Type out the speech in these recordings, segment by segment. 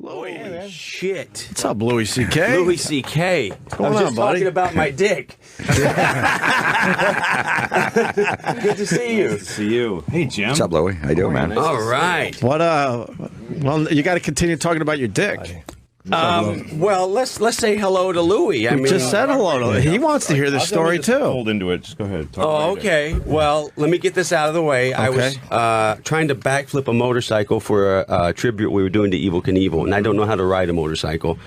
Holy shit. What's up, Louis C.K.? Louis C.K. What's going I was on, just buddy? talking about my dick. Good to see you. Good to see you. Hey, Jim. What's up, Louie? How you doing, man? Nice All right. What, well, you got to continue talking about your dick. Well, let's say hello to Louis. I mean, Just said hello to him. He wants to hear this story, too. Hold into it. Just go ahead. Talk Oh, about it. okay. Well, let me get this out of the way. I was trying to backflip a motorcycle for a tribute we were doing to Evel Knievel, and I don't know how to ride a motorcycle.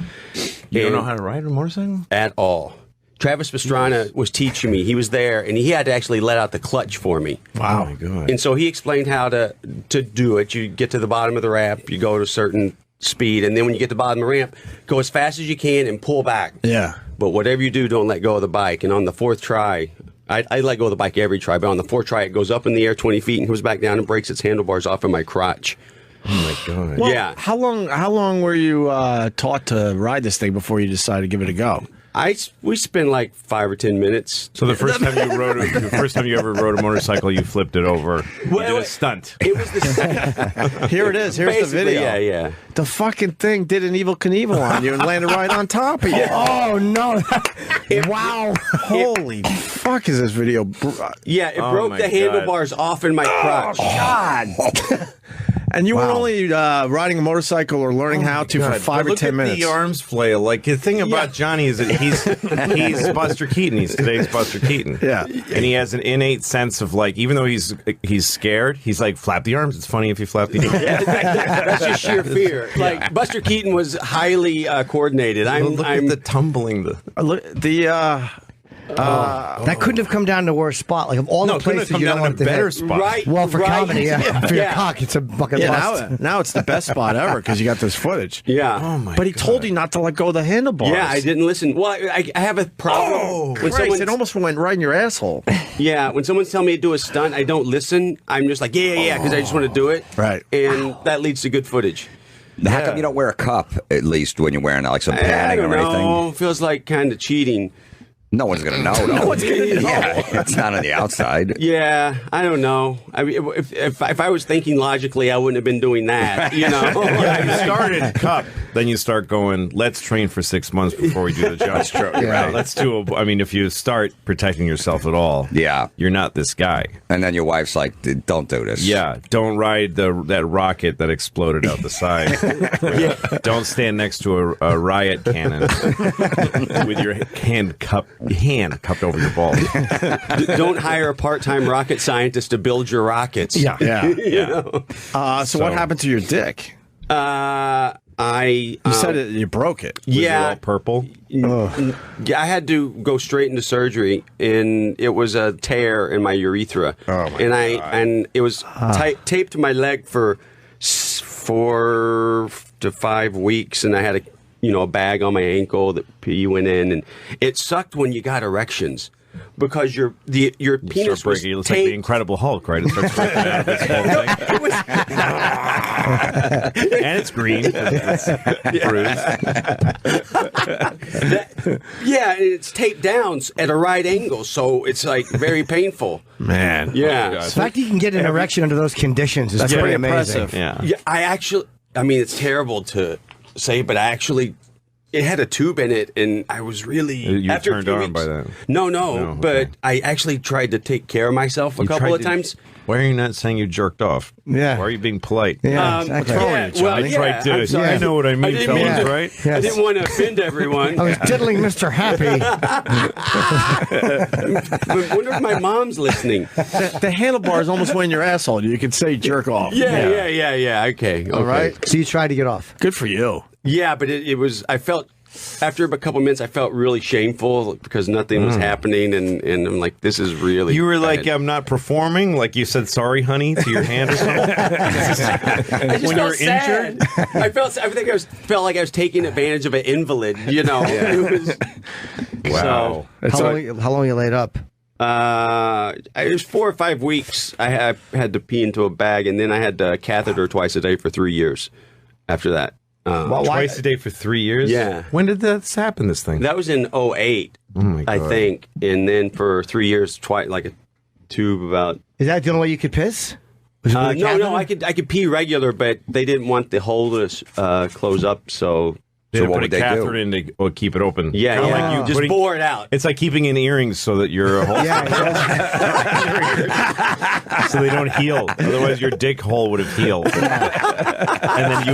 You don't know how to ride a motorcycle? At all. Travis Pastrana was teaching me. He was there, and he had to actually let out the clutch for me. Wow. Oh, my God. And so he explained how to do it. You get to the bottom of the ramp, you go to a certain speed, and then when you get to the bottom of the ramp, go as fast as you can and pull back. Yeah. But whatever you do, don't let go of the bike. And on the fourth try, I let go of the bike every try, but on the fourth try, it goes up in the air 20 feet and comes back down and breaks its handlebars off of my crotch. Oh, my God. Well, Yeah. How long were you taught to ride this thing before you decided to give it a go? We spent like 5 or 10 minutes. So the first time you ever rode a motorcycle, you flipped it over. You did a stunt. It was the Here it is. Here's the basically, video. yeah. The fucking thing did an Evel Knievel on you and landed right on top of you. Oh, no. Wow. Holy fuck is this video? Yeah, it Oh broke my the God. handlebars off in my crotch. God. And you were only riding a motorcycle or learning how to for 5 or 10 minutes. Look at the arms flail. Like, the thing about Johnny is that he's Buster Keaton. He's today's Buster Keaton. Yeah. And he has an innate sense of, like, even though he's scared, he's like, flap the arms. It's funny if you flap the arms. That's just sheer fear. Like, Buster Keaton was highly coordinated. Look at the tumbling. That couldn't have come down to a worse spot. Like, of all the places you don't want to better hit. spot. Right. Well, for comedy, yeah. For your Yeah. cock, it's a bucket bust. Now it's the best spot ever because you got this footage. Yeah. Oh, my But he God. told you not to let go of the handlebars. Yeah, I didn't listen. Well, I have a problem. Oh, when Christ, it almost went right in your asshole. Yeah, when someone's telling me to do a stunt, I don't listen. I'm just like, yeah, because I just want to do it. Right. And that leads to good footage. How come you don't wear a cup, at least, when you're wearing like some padding I don't or anything? know. Feels like kind of cheating. No one's going to know. No one's going to know. Yeah, it's not on the outside. Yeah, I don't know. I mean, if I was thinking logically, I wouldn't have been doing that. You know. Yeah, you started cup, then you start going, let's train for 6 months before we do the jump. That's true. Yeah. Let's do I mean, if you start protecting yourself at all, you're not this guy. And then your wife's like, don't do this. Yeah, don't ride that rocket that exploded out the side. Don't stand next to a riot cannon with your hand cupped over your balls. Don't hire a part-time rocket scientist to build your rockets. Yeah. You know? So what happened to your dick? You said you broke it. Was it all purple? Yeah, I had to go straight into surgery, and it was a tear in my urethra. Oh my and God. and it was taped to my leg for 4 to 5 weeks, and I had a bag on my ankle that pee went in, and it sucked when you got erections. Because your penis was It's like the Incredible Hulk, right? It starts breaking out of this whole thing. And it's green. It's bruised. Yeah, and it's taped down at a right angle, so it's like very painful. Man. Yeah. The fact that you can get an erection under those conditions is pretty amazing. impressive. Yeah. Yeah, I mean, it's terrible to say, but it had a tube in it, and I was really... You after turned 3 on weeks, by that? No, but okay. I actually tried to take care of myself a couple of times. Why are you not saying you jerked off? Yeah. Why are you being polite? Yeah, exactly. I tried to. I'm sorry. I know what I mean, didn't fellas, mean to- right? I didn't want to offend everyone. I was diddling Mr. Happy. I wonder if my mom's listening. The handlebars almost went in your asshole. You could say jerk off. Yeah. Okay. All right. So you tried to get off. Good for you. Yeah, but it was... I felt... After a couple minutes, I felt really shameful because nothing was happening, and I'm like, this is really... You were bad. like, I'm not performing? Like you said, sorry, honey, to your hand or something? I just when you were sad. injured? I felt like I was taking advantage of an invalid, you know? It was, Wow. How long you laid up? it was 4 or 5 weeks. I had to pee into a bag, and then I had a catheter twice a day for 3 years after that. Twice a day for 3 years? Yeah. When did this happen, this thing? That was in 2008, I think. And then for 3 years, like a tube about... Is that the only way you could piss? No, I could pee regular, but they didn't want the hole to close up, so. They put a catheter in to keep it open. Yeah, Like you just bore it out. It's like keeping in earrings so that your hole so they don't heal. Otherwise, your dick hole would have healed, and then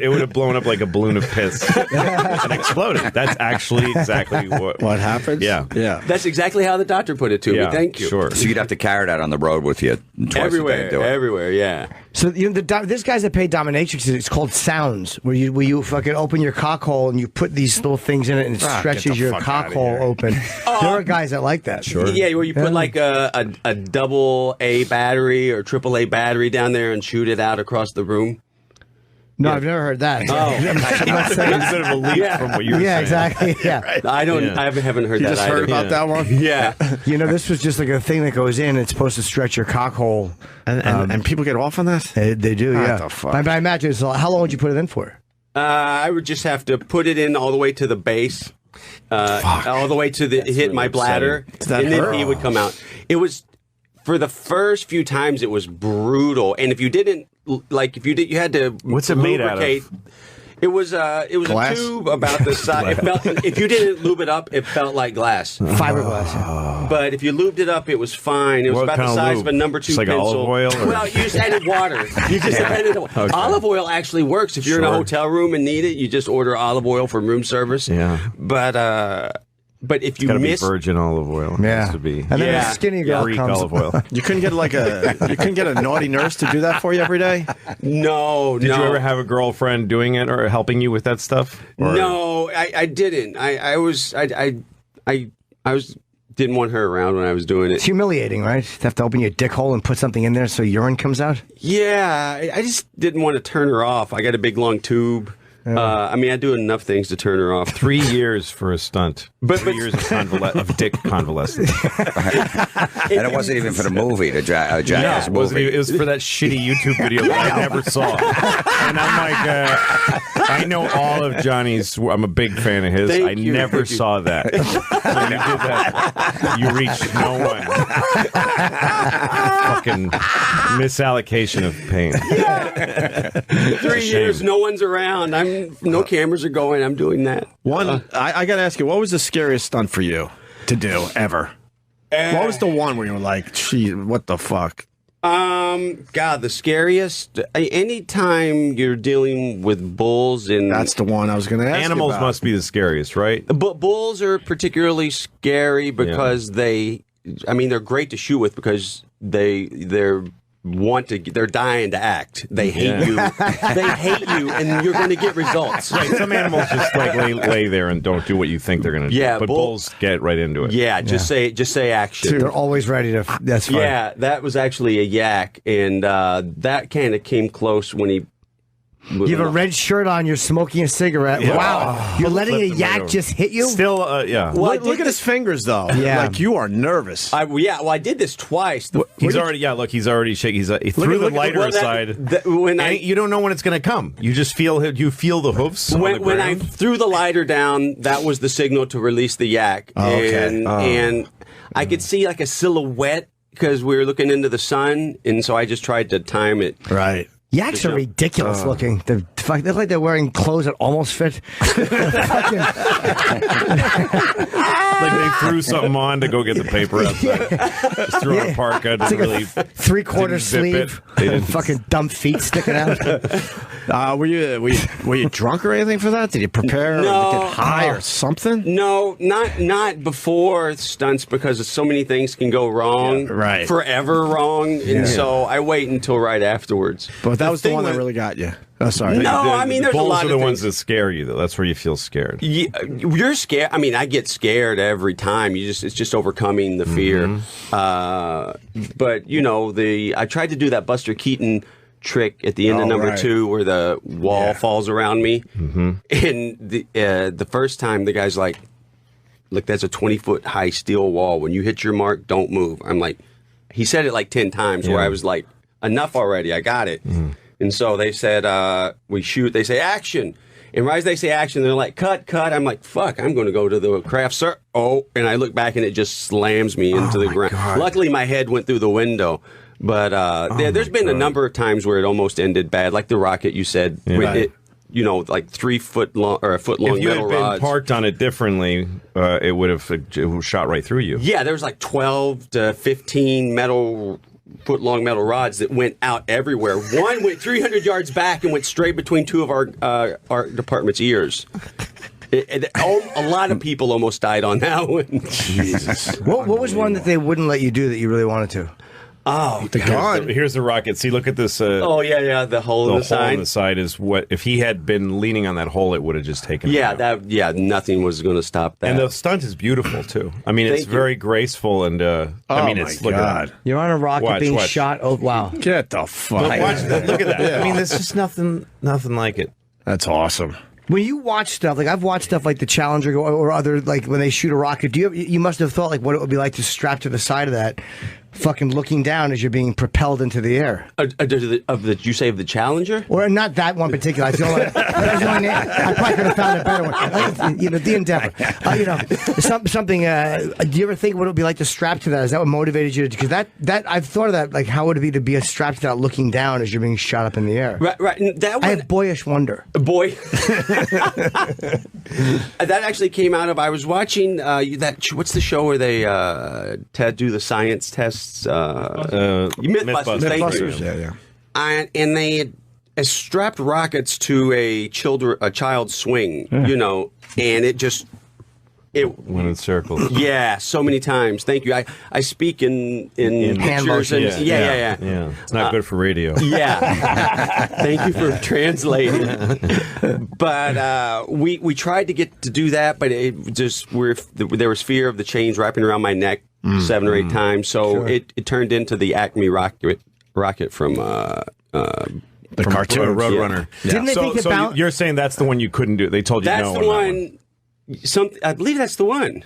it would have blown up like a balloon of piss and exploded. That's actually exactly what happens. Yeah. That's exactly how the doctor put it to me. Thank you. Sure. So you'd have to carry that on the road with you twice a day and do it. Everywhere. Yeah. So this guy's that paid dominatrix. It's called sounds, where you fucking open your cock hole and you put these little things in it and it stretches your cock hole open. There are guys that like that. Sure. Yeah, where you put like a double A battery or triple A battery down there and shoot it out across the room. No, I've never heard that. I'm not saying. Instead of a leap from what you were saying. Yeah, exactly. Yeah. I don't. Yeah. I haven't heard You that just either. heard about that one? Yeah. This was just like a thing that goes in. It's supposed to stretch your cock hole. And people get off on that? They do, What yeah. the fuck? I imagine. So how long would you put it in for? I would just have to put it in all the way to the base, all the way to the hit my bladder, and then he would come out. It was for the first few times. It was brutal, and if you didn't you had to. What's it made out of? It was Glass? a tube about the size. It felt, if you didn't lube it up, it felt like glass. Fiberglass. But if you lubed it up, it was fine. It was What about the kind of size lube? of a number 2 Just like pencil. olive oil, or- Well, you just added water. You just added Okay. olive oil actually works. If you're in a Sure. hotel room and need it, you just order olive oil from room service. Yeah. But if you Gotta miss be virgin olive oil. It has to be. And then Yeah. a skinny girl Greek comes. olive oil. You couldn't get a naughty nurse to do that for you every day? no, Did you ever have a girlfriend doing it or helping you with that stuff? Or- No, I didn't. I didn't want her around when I was doing It's it. humiliating, right? To have to open your dick hole and put something in there so urine comes out. Yeah, I just didn't want to turn her off. I got a big long tube. I do enough things to turn her off. 3 years for a stunt. But- 3 years of dick convalescence. And it wasn't even for the movie, the Jackass it wasn't movie. even- it was for that shitty YouTube video that I never saw. And I'm like, I know all of Johnny's. I'm a big fan of his. Thank I you, never thank you. saw that. So you did that. You reached no one. Fucking misallocation of pain. 3 years, no one's around. No cameras are going. I'm doing that. I got to ask you, what was the scariest stunt for you to do ever? What was the one where you were like, gee, what the fuck? God, the scariest. Anytime you're dealing with bulls and That's the one I was going to ask Animals you about. must be the scariest, right? But bulls are particularly scary because they're great to shoot with because they're dying to act. They hate you. They hate you, and you're going to get results. Right, some animals just like lay there and don't do what you think they're going to do. Yeah, but bulls get right into it. Yeah, just say action. They're always ready to. That's fine. Yeah, that was actually a yak, and that kind of came close when he. You have a red shirt on. You're smoking a cigarette. Yeah. Wow, you're letting a Flipped him right yak over. just hit you. Still, yeah. Well, Look at his fingers, though. Yeah. Like, you are nervous. I did this twice. He's already shaking. He threw the lighter aside. You don't know when it's going to come. You just feel the hooves on the When I ground. threw the lighter down, that was the signal to release the yak. Okay. And I could see like a silhouette because we were looking into the sun, and so I just tried to time it. Right. Yaks are ridiculous looking. They look like they're wearing clothes that almost fit. Like they threw something on to go get the paper outside. Just threw on a parka. It's like Really a three-quarter didn't zip it. sleeve. They didn't- Fucking dumb feet sticking out. Were you drunk or anything for that? Did you prepare or No. get high or something? No, not before stunts because so many things can go wrong. Yeah, right. Forever wrong. And so I wait until right afterwards. But that was the thing one that with- really got you. Oh, sorry. No, I mean, there's a bulls lot are of the ones things. that scare you, though. That's where you feel scared. You're scared. I mean, I get scared every time. It's just overcoming the fear. But I tried to do that Buster Keaton trick at the end of number 2 where the wall falls around me. And the first time the guy's like, look, that's a 20-foot high steel wall. When you hit your mark, don't move. I'm like, he said it like 10 times where I was like, enough already. I got it. And so they said, we shoot. They say action. And right as they say action, they're like, cut. I'm like, fuck, I'm going to go to the craft, sir. Oh, and I look back and it just slams me into the ground. God. Luckily, my head went through the window. But there's been a number of times where it almost ended bad, like the rocket you said. With it, like 3 foot long or a foot long metal rods. If you had been parked on it differently, it would have shot right through you. Yeah, there was like 12 to 15 foot-long metal rods that went out everywhere. One went 300 yards back and went straight between two of our department's ears. A lot of people almost died on that one. Jesus. What was one that they wouldn't let you do that you really wanted to? Oh, the gun. Here's the rocket. See, look at this. The hole in the side. The hole in the side is what. If he had been leaning on that hole, it would have just taken. Nothing was going to stop that. And the stunt is beautiful too. I mean, it's very graceful, and it's my God. You're on a rocket being shot. Oh wow! Get the fuck. Look at that. I mean, there's just nothing like it. That's awesome. When you watch stuff, like I've watched stuff like the Challenger or other, like when they shoot a rocket, you must have thought like what it would be like to strap to the side of that, fucking looking down as you're being propelled into the air. You say of the Challenger? Or not that one particular. I feel like I probably could have found a better one. The Endeavor. Something. Do you ever think what it would be like to strap to that? Is that what motivated you? Because that I've thought of that. Like, how would it be to be strapped to that, looking down as you're being shot up in the air? Right. I have boyish wonder. Boy. That actually came out of. I was watching what's the show where they do the science tests? Mythbusters. Yeah. And they had strapped rockets to a child's swing, and it went in circles. Yeah, so many times. Thank you. I speak in pictures and yeah. It's not good for radio. Yeah. Thank you for translating. But we tried to get to do that, but it just there was fear of the chains wrapping around my neck 7 or 8 times, so it turned into the Acme rocket from the cartoon Roadrunner. Yeah. Didn't they think about? You're saying that's the one you couldn't do? They told you no. That's the one. I believe that's the one.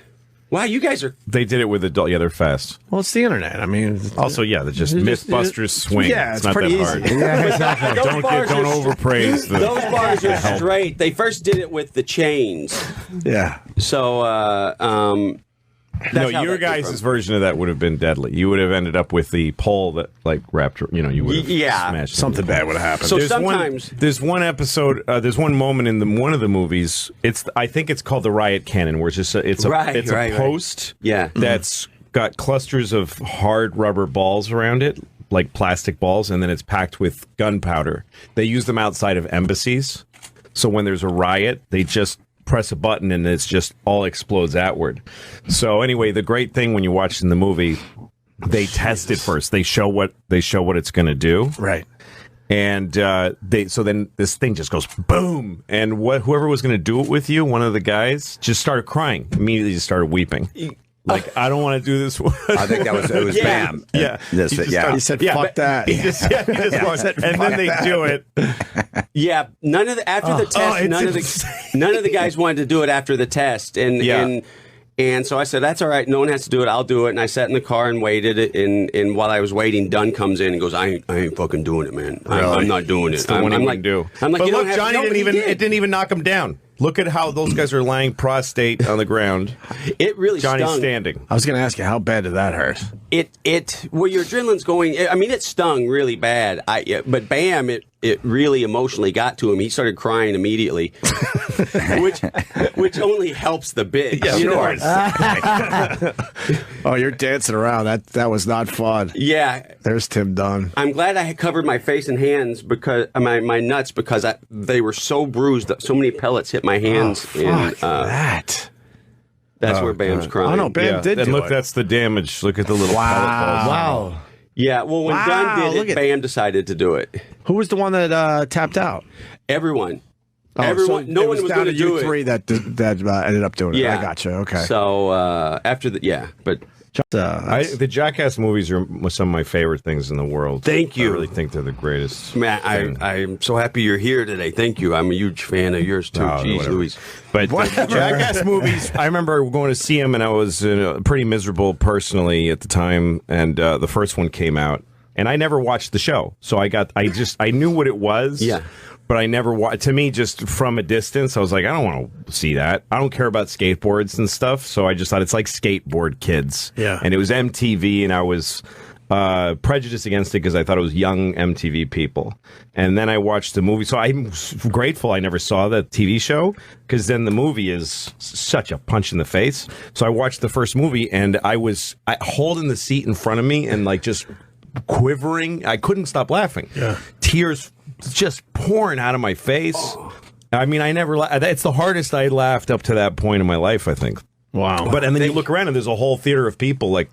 Wow, you guys are. They did it with adult. Yeah, they're fast. Well, it's the internet. I mean, also, they're just Mythbusters swing. Yeah, it's not pretty that hard. Easy. Yeah, exactly. Don't overpraise the. Those bars are straight. They first did it with the chains. Yeah. So, no, your guys' version of that would have been deadly. You would have ended up with the pole that wrapped. You would have smashed. Something bad would have happened. So sometimes there's one episode. There's one moment in one of the movies. I think it's called the riot cannon, where it's just a post. Yeah. That's got clusters of hard rubber balls around it, like plastic balls, and then it's packed with gunpowder. They use them outside of embassies. So when there's a riot, they just press a button and it's just all explodes outward. So anyway, the great thing when you watch in the movie, they test it first. They show what it's going to do. Right. And so then this thing just goes boom, and whoever was going to do it with you, one of the guys, just started crying. Immediately just started weeping. Like, I don't want to do this. I think it was Bam. Yeah. He said, fuck that. He just and then they do it. Yeah. None of the test, none of the guys wanted to do it after the test. And so I said, that's all right. No one has to do it. I'll do it. And I sat in the car and waited. And while I was waiting, Dunn comes in and goes, I ain't fucking doing it, man. I'm not doing it. It's the one he wouldn't do. I'm like, but you look, don't have, Johnny didn't even knock him down. Look at how those guys are lying prostrate on the ground. It really Johnny's stung. standing. I was going to ask you, how bad did that hurt? Well, your adrenaline's going. I mean, it stung really bad. But Bam, it really emotionally got to him. He started crying immediately, which only helps the bit. Yeah, of course. Oh, you're dancing around. That was not fun. Yeah. There's Tim Dunn. I'm glad I had covered my face and hands because my nuts because they were so bruised. So many pellets hit my hands. Fuck that. That's where Bam's crying. Oh no, Bam did. And do look, it. that's the damage. Look at the little pellet balls. Wow. Yeah. Well, when Dunn did it, Bam decided to do it. Who was the one that tapped out? Everyone. Everyone. So no one was going to do it. Three that ended up doing it. I gotcha. Okay. So after but. The Jackass movies are some of my favorite things in the world. Thank you. I really think they're the greatest. Man, I'm so happy you're here today. Thank you. I'm a huge fan of yours too. Jeez Louise. But the Jackass movies, I remember going to see them, and I was pretty miserable personally at the time. And the first one came out, and I never watched the show, so I knew what it was. Yeah. But I never watched. To me, just from a distance, I was like, I don't want to see that. I don't care about skateboards and stuff. So I just thought it's like skateboard kids. Yeah. And it was MTV, and I was prejudice against it because I thought it was young MTV people. And then I watched the movie. So I'm grateful I never saw the TV show because then the movie is such a punch in the face. So I watched the first movie and I was holding the seat in front of me and like just quivering. I couldn't stop laughing. Yeah. Tears just pouring out of my face. Oh. I mean, it's the hardest I laughed up to that point in my life, I think. Wow. But and then you look around and there's a whole theater of people like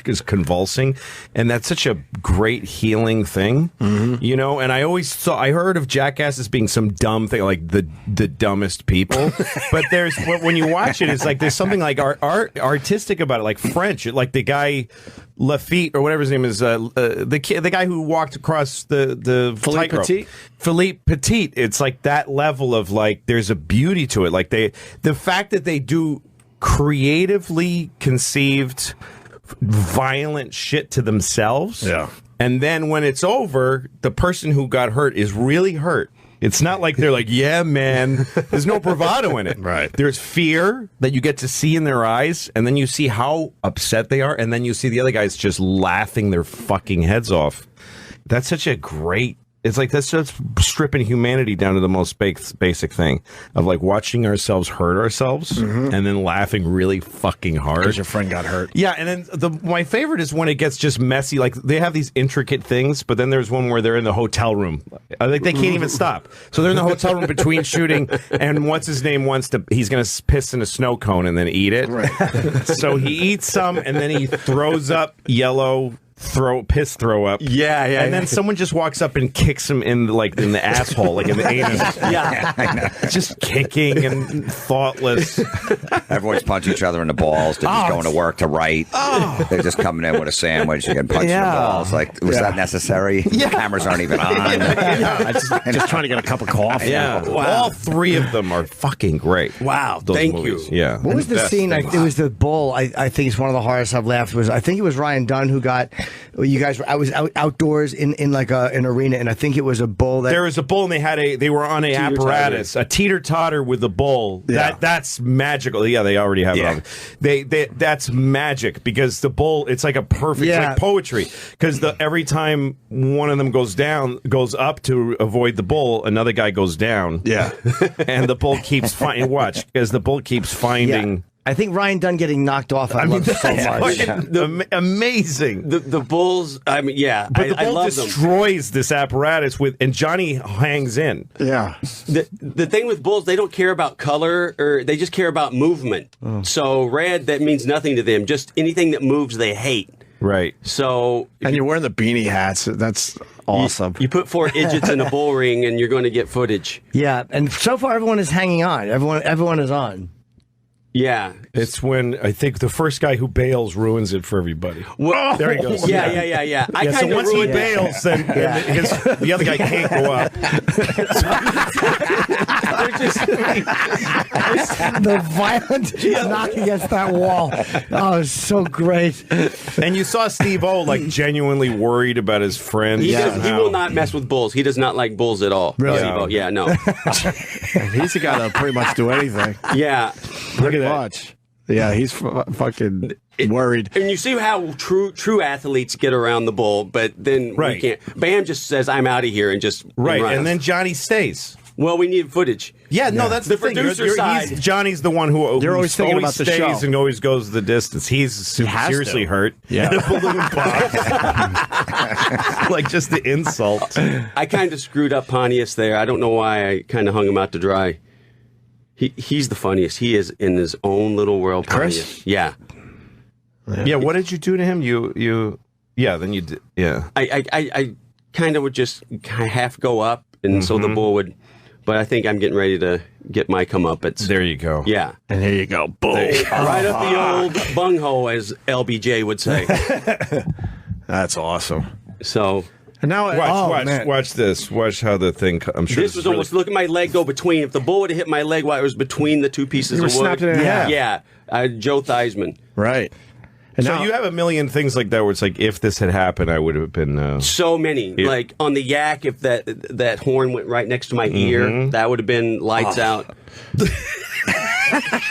is convulsing, and that's such a great healing thing, you know. And I heard of Jackass as being some dumb thing, like the dumbest people. But when you watch it, it's like there's something like artistic about it, like French, like the guy Lafitte or whatever his name is, the guy who walked across the Philippe Petit. Philippe Petit. It's like that level of like there's a beauty to it. Like the fact that they do creatively conceived violent shit to themselves. Yeah. And then when it's over, the person who got hurt is really hurt. It's not like they're like, yeah, man. There's no bravado in it. Right. There's fear that you get to see in their eyes, and then you see how upset they are, and then you see the other guys just laughing their fucking heads off. That's such a great... It's like that's just stripping humanity down to the most basic thing of like watching ourselves hurt ourselves and then laughing really fucking hard because your friend got hurt. Yeah, and then my favorite is when it gets just messy. Like they have these intricate things, but then there's one where they're in the hotel room. Like they can't even stop. So they're in the hotel room between shooting, and what's his name he's gonna piss in a snow cone and then eat it. Right. So he eats some and then he throws up yellow. Piss throw up. Yeah. And then someone just walks up and kicks him in the asshole, like in the anus. Yeah. Just kicking and thoughtless. Everyone's punching each other in the balls. They're just going to work to write. They're just coming in with a sandwich and getting punched in the balls. Like, was that necessary? The cameras aren't even on. Just trying to get a cup of coffee. Yeah. Wow. All three of them are fucking great. Wow. Thank movies. you. Yeah. What was the scene? It was the bull. I think it's one of the hardest I've laughed. I think it was Ryan Dunn who got... You guys were. I was outdoors in like an arena, and I think it was a bull. There was a bull, and they were on a apparatus, a teeter-totter with the bull. Yeah. That's magical. Yeah, they already have it. That's magic because the bull. It's like a perfect, it's like poetry. Because every time one of them goes up to avoid the bull, another guy goes down. Yeah, and the bull keeps finding. Watch, as the bull keeps finding. Yeah. I think Ryan Dunn getting knocked off. I love so much. Amazing. The Bulls. I mean, yeah. But the I bull love destroys this apparatus and Johnny hangs in. Yeah. The thing with Bulls, they don't care about color, or they just care about movement. So red, that means nothing to them. Just anything that moves, they hate. Right. So, and you're wearing the beanie hats. That's awesome. You put 4 idiots in a bull ring, and you're going to get footage. Yeah, and so far everyone is hanging on. Everyone is on. Yeah. It's when I think the first guy who bails ruins it for everybody. Well, there he goes. Yeah. So once he bails, then the other guy can't go up. The violent knock against that wall. Oh, it's so great. And you saw Steve-O like genuinely worried about his friend. He will not mess with bulls. He does not like bulls at all. Really? Steve-O. Yeah, no. He's the guy that'll pretty much do anything. Yeah. Look at that. Yeah, he's fucking worried. And you see how true athletes get around the bull, but then we can't. Bam just says, I'm out of here, and just runs. And then Johnny stays. Well, we need footage. Yeah, no, that's the thing. Producer side. Johnny's the one who always thinking about the show and always goes the distance. He's seriously hurt. Yeah, and a balloon pops. Like just the insult. I kind of screwed up Pontius there. I don't know why I kind of hung him out to dry. He's the funniest. He is in his own little world. Chris? Pontius. Yeah. Yeah. What did you do to him? Then you did. Yeah. I kind of would just half go up, and so the bull would. But I think I'm getting ready to get my comeuppance. There you go. Yeah. And here you go. Boom. Right up the old bunghole, as LBJ would say. That's awesome. So. And now, watch this. Watch how the thing. I'm sure this was almost. Look at my leg go between. If the bull would have hit my leg while it was between the two pieces of wood. Snapped it in half. Yeah. Joe Theismann. Right. And so you have a million things like that where it's like, if this had happened, I would have been... so many. Yeah. Like on the yak, if that horn went right next to my ear, that would have been lights out.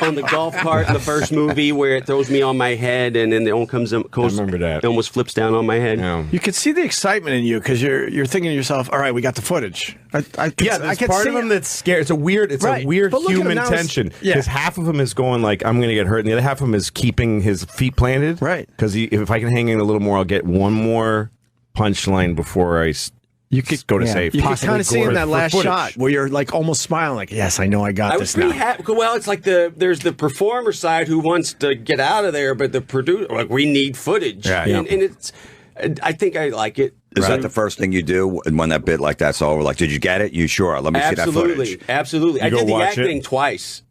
on the golf cart in the first movie where it throws me on my head and then the one comes. I remember that. It almost flips down on my head. Yeah. You can see the excitement in you because you're thinking to yourself, all right, we got the footage. I There's part of him that's scared. It's a weird human tension. Because half of him is going like, I'm going to get hurt, and the other half of him is keeping his feet planted. Right. Because if I can hang in a little more, I'll get one more punchline before you could go to safety. You can kind of see in that last shot where you're like almost smiling, like, yes, I know I got this now. Well, it's like there's the performer side who wants to get out of there, but the producer, like, we need footage. Yeah, and it's, I think I like it. Is that the first thing you do when that bit like that's over? Like, did you get it? You sure? Let me see that footage. Absolutely. I did the acting twice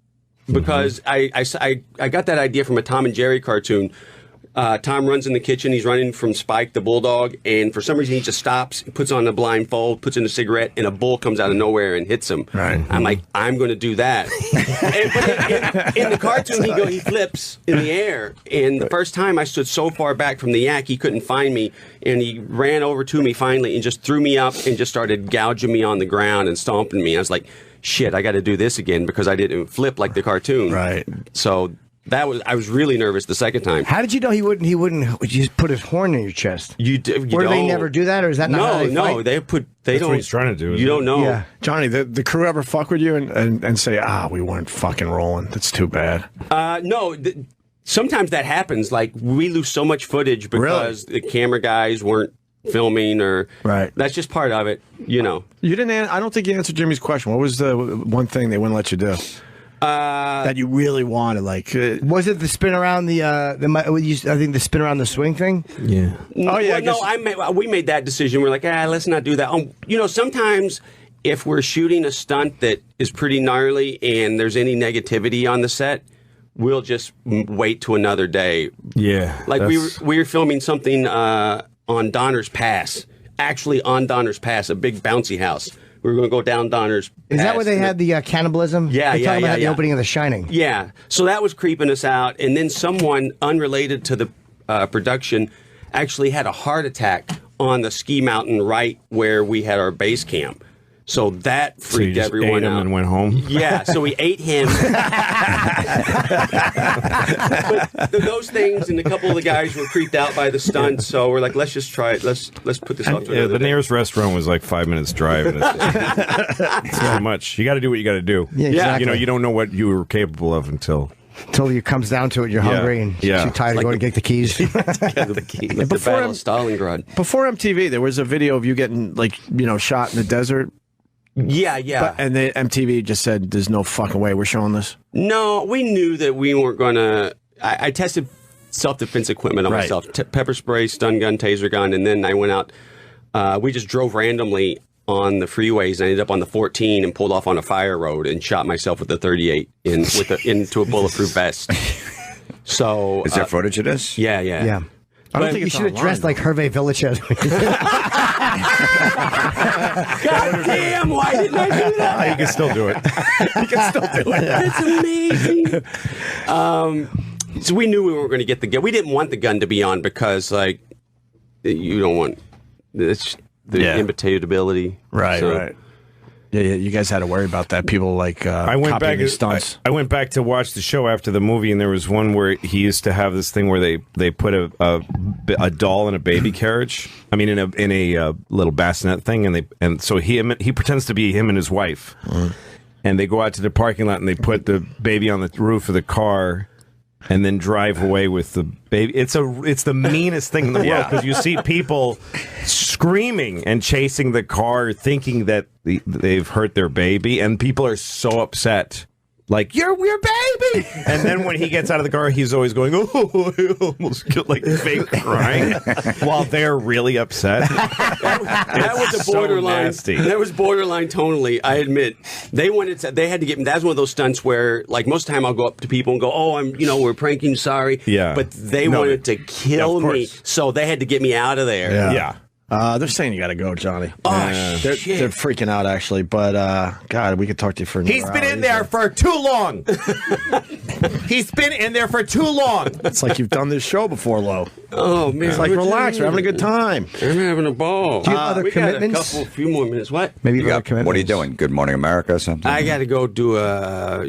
because I got that idea from a Tom and Jerry cartoon. Tom runs in the kitchen. He's running from Spike, the bulldog, and for some reason he just stops, puts on a blindfold, puts in a cigarette, and a bull comes out of nowhere and hits him. Right. I'm like, I'm going to do that. But in the cartoon, he flips in the air, and the first time I stood so far back from the yak, he couldn't find me, and he ran over to me finally and just threw me up and just started gouging me on the ground and stomping me. I was like, shit, I got to do this again because I didn't flip like the cartoon. Right. So I was really nervous the second time. How did you know he wouldn't just put his horn in your chest? Or do they never do that, or is that not how they fight? That's what he's trying to do. You don't know. Yeah. Johnny, the crew ever fuck with you and say, we weren't fucking rolling. That's too bad. No. Sometimes that happens. Like, we lose so much footage because the camera guys weren't filming, or that's just part of it. You know. You didn't. I don't think you answered Jimmy's question. What was the one thing they wouldn't let you do? That you really wanted, like, was it the spin around I think the spin around the swing thing? Yeah. Oh yeah. We made that decision. We're like, let's not do that. Sometimes if we're shooting a stunt that is pretty gnarly and there's any negativity on the set, we'll just wait to another day. Yeah. Like we were filming something on Donner's Pass. Actually, on Donner's Pass, a big bouncy house. We were going to go down Donner's Pass. Is that where they had the cannibalism? Yeah, they talk about the opening of The Shining. Yeah. So that was creeping us out. And then someone unrelated to the production actually had a heart attack on the ski mountain right where we had our base camp. So that freaked everyone out. And went home. Yeah, so we ate him. But those things, and a couple of the guys were creeped out by the stunts. So we're like, let's just try it. Let's put this off to another the day. nearest restaurant was like 5 minutes drive. And it's too much. You got to do what you got to do. Yeah, exactly. You don't know what you were capable of until it comes down to it. You're hungry and too tired to go to get the keys. Like the Battle of Stalingrad. Before MTV, there was a video of you getting shot in the desert. Yeah. And the MTV just said, there's no fucking way we're showing this. No, we knew that we weren't going to. I tested self-defense equipment on myself. Pepper spray, stun gun, taser gun, and then I went out. We just drove randomly on the freeways. I ended up on the 14 and pulled off on a fire road and shot myself with the 38 into a bulletproof vest. So is there footage of this? Yeah. I don't think you should have dressed like Hervé Villachez. God damn, why didn't I do that? You can still do it. It's amazing. So we knew we weren't going to get the gun. We didn't want the gun to be on because, like, you don't want the imitatability. Right, right. Yeah, you guys had to worry about that. People I went back stunts. I went back to watch the show after the movie, and there was one where he used to have this thing where they put a doll in a baby carriage. I mean, in a little bassinet thing, and so he pretends to be him and his wife, and they go out to the parking lot and they put the baby on the roof of the car. And then drive away with the baby. It's the meanest thing in the world because you see people screaming and chasing the car, thinking that they've hurt their baby, and people are so upset. Like, you're baby! And then when he gets out of the car, he's always going, oh, I almost killed, like, fake crying, while they're really upset. That was a borderline. So nasty. That was borderline tonally, I admit. They had to get me. That's one of those stunts where, like, most of the time I'll go up to people and go, oh, we're pranking, sorry. Yeah. But they wanted to kill me, so they had to get me out of there. Yeah. They're saying you got to go, Johnny. Oh, shit. They're freaking out, actually. But, God, we could talk to you for another He's been hour in there for too long. He's been in there for too long. It's like you've done this show before, Lo. Oh, man. It's like, relax. We're having a good time. I'm having a ball. Do you have other we commitments? got a few more minutes. What? Maybe You got, what are you doing? Good Morning America or something? I got to go do a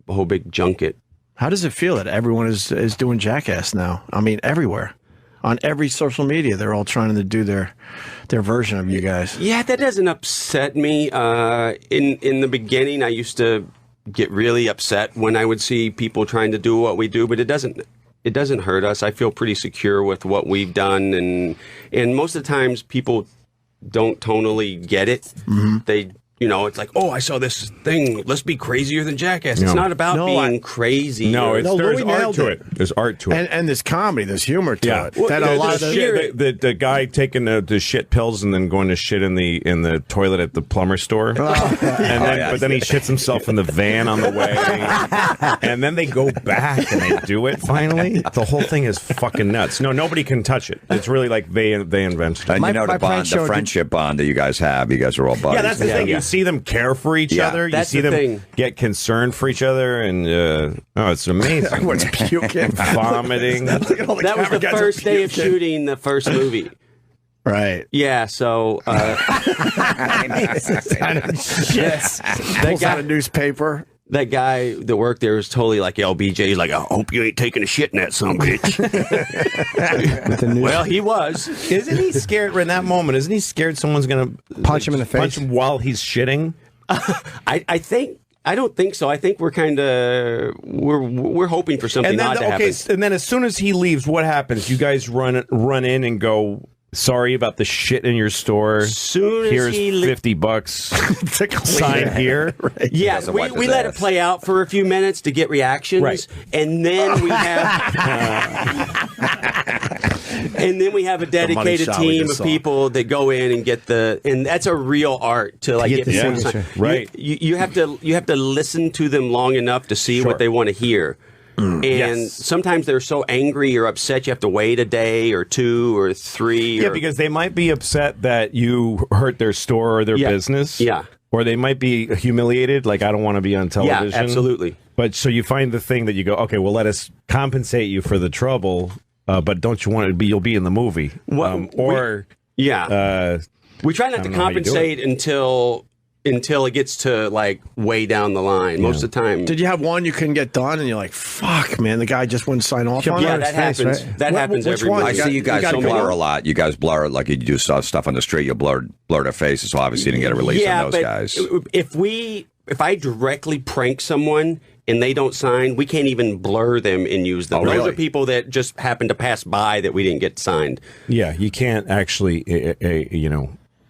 whole big junket. How does it feel that everyone is doing Jackass now? I mean, everywhere. On every social media, they're all trying to do their version of you guys. Yeah, that doesn't upset me. In the beginning, I used to get really upset when I would see people trying to do what we do, but it doesn't hurt us. I feel pretty secure with what we've done, and most of the times people don't tonally get it. Mm-hmm. They. It's like, oh, I saw this thing. Let's be crazier than Jackass. It's not about being crazy. No, there's Louis art to it. There's art to it. And there's comedy, there's humor to it. Well, That a lot of the guy taking the shit pills and then going to shit in the toilet at the plumber store, but then he shits himself in the van on the way, and then they go back and they do it finally. The whole thing is fucking nuts. No, nobody can touch it. It's really like they invented it. And My- you know my the friendship bond that you guys have. You guys are all buddies. Yeah, that's the thing. yeah. You see them care for each other. You That's see the them thing. get concerned for each other, and it's amazing. Everyone's puking. Vomiting. That was the first day of shooting the first movie. Right. Yeah, so Yes. Pulls out a newspaper. that guy that worked there was totally like LBJ. He's like, I hope you ain't taking a shit in that son of a bitch. Well, he was. Isn't he scared in that moment? Isn't he scared someone's going to Punch him in the face? Punch him while he's shitting? I don't think so. I think we're kind of we're hoping for something odd to happen. And then as soon as he leaves, what happens? You guys run in and go, sorry about the shit in your store. Soon as Here's he $50. Sign here. Right. Yeah, doesn't wipe we his let ass. it play out for a few minutes to get reactions, Right. and then we have a dedicated shot we team just of saw. people that go in and get and that's a real art to like get the people to signature. sign. Right. You have to listen to them long enough to see what they want to hear. And sometimes they're so angry or upset you have to wait a day or two or three. Yeah, because they might be upset that you hurt their store or their business. Yeah. Or they might be humiliated, like, I don't want to be on television. Yeah, absolutely. But so you find the thing that you go, okay, well, let us compensate you for the trouble, but don't you want to be, you'll be in the movie. Well, Yeah. We try not to don't know how you do compensate until it gets to like way down the line. Most of the time. Did you have one you couldn't get done, and you're like, "Fuck, man, the guy just wouldn't sign off on Yeah, it"? that happens. right? That happens Which every one? month. I see you guys gotta blur go. a lot. You guys blur like you do stuff on the street. You blur their faces, so obviously you didn't get a release on those guys. If I directly prank someone and they don't sign, we can't even blur them and use them. Oh, Those really? are people that just happen to pass by that we didn't get signed. Yeah, you can't actually,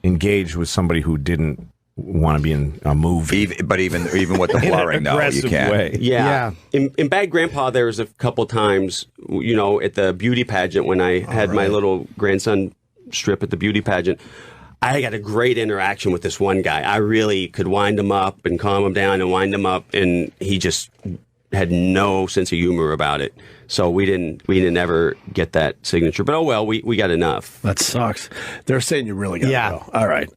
engage with somebody who didn't want to be in a movie. Even with the blurring, though, you Aggressive can't. way. Yeah. In Bad Grandpa, there was a couple times, at the beauty pageant when I had my little grandson strip at the beauty pageant. I got a great interaction with this one guy. I really could wind him up and calm him down and wind him up, and he just had no sense of humor about it. So we didn't ever get that signature. But oh well, we got enough. That sucks. They're saying you really got to Yeah. go. All right,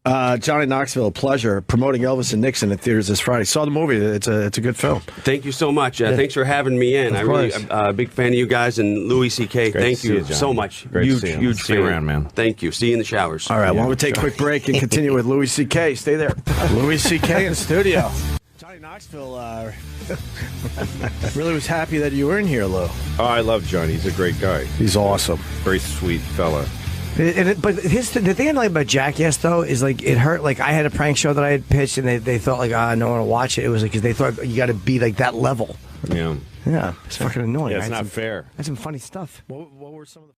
Johnny Knoxville, a pleasure promoting Elvis and Nixon at theaters this Friday. Saw the movie. It's a good film. Thank you so much. Thanks for having me in. I'm a big fan of you guys and Louis C.K. Great Thank to see you you, Johnny. so much. Great to huge, see you. huge See you fan. around, man. Thank you. See you in the showers. All right, why don't we take a quick break and continue with Louis C.K. Stay there. Louis C.K. in studio. Johnny Knoxville really was happy that you were in here, Lou. Oh, I love Johnny. He's a great guy. He's awesome. Very sweet fella. But the thing I like about Jackass though is like it hurt. Like I had a prank show that I had pitched, and they thought like, no one will watch it. It was like because they thought you got to be like that level. Yeah. Yeah, it's fucking annoying. Yeah, it's I had not some- fair. I had some funny stuff. What were some of the